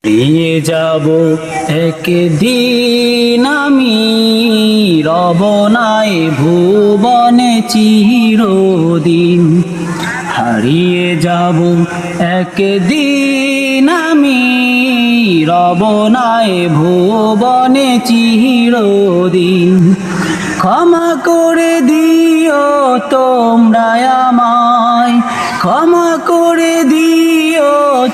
পেয়ে যাব একদিন আমি, রব নাই ভুবনে চিরদিন। হারিয়ে যাব একদিন আমি, রব নাই ভুবনে চিরদিন। ক্ষমা করে দিও তোমরা আমায়, ক্ষমা করে দিও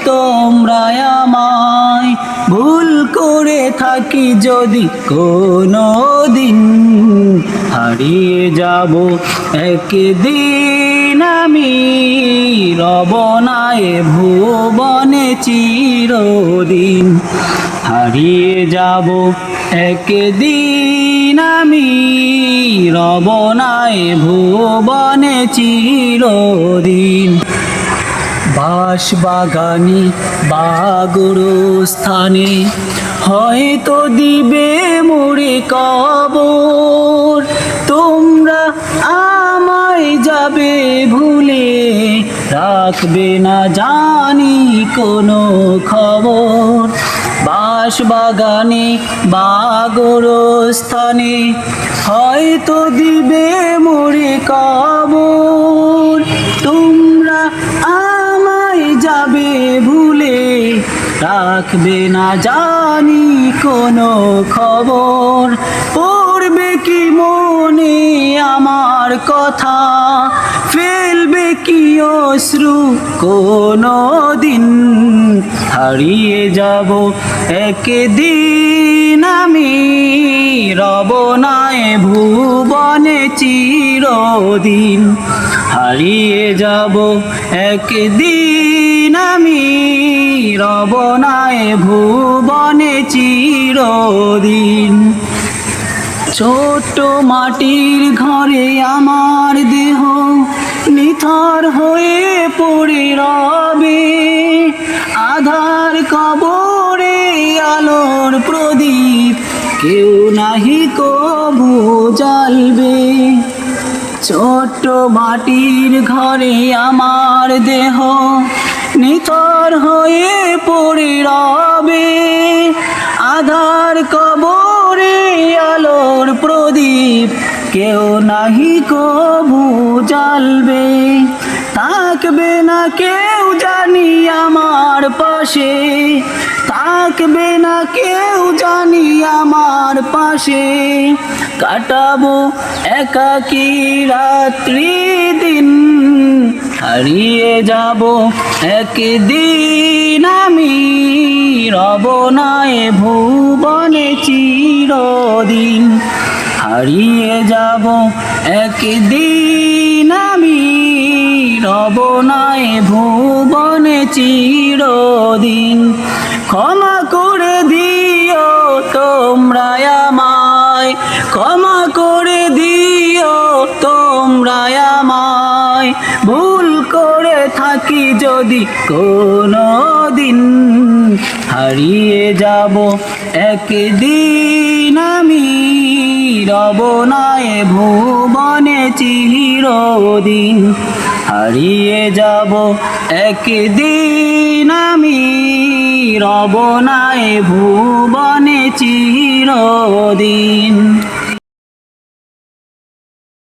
তোমরা আমায়। ভুল করে থাকি যদি কোনো দিন, হারিয়ে যাব একদিন আমি, রব নাই ভুবনে চিরদিন। হারিয়ে যাব একদিন আমি, রব নাই ভুবনে চিরদিন। বাঁশবাগানে বা গোরস্থানে হয়তো দিবে মোরে কবর। তোমরা আমায় যাবে ভুলে, রাখবে না জানি কোনো খবর। বাঁশবাগানে বা গোরস্থানে হয়তো দিবে মোরে কবর। তোমরা আমায় যাবে ভুলে, রাখবে না জানি কোনো খবর। পড়বে কি মনে আমার কথা, ফেলবে কি অশ্রু কোনো দিন। হারিয়ে যাব একদিন আমি, রব নাই ভুবনে চিরদিন। হারিয়ে যাব একদিন আমি, রব নাই ভুবনে চিরদিন। ছোট মাটির ঘরে আমার দেহ নিথর হয়ে পড়ে রবে। আধার কবরে আলোর প্রদীপ কেউ নাহি কভু জ্বালবে। ছোট্ট মাটির ঘরে আমার দেহ নিথর হয়ে পড়ে রবে। আধার কবরে আলোর প্রদীপ কেউ নাহি কভু জ্বালবে। থাকবে না কেউ জানি আমার পাশে, থাকবে না কেউ জানি আমার পাশে। কাটাবো একাকী রাত্রি দিন, হারিয়ে যাব একদিন আমি, রব নাই ভুবনে চিরদিন। হারিয়ে যাব একদিন আমি, রব নাই ভুবনে চিরদিন। ক্ষমা করে দিও তোমরা আমায়, ক্ষমা করে দিও তোমরা আমায়। ভুল করে থাকি যদি কোনো দিন, হারিয়ে যাব একদিন আমি, রব নাই ভুবনে চিরদিন। হারিয়ে যাব একদিন আমি, রব নাই ভুবনে চিরদিন।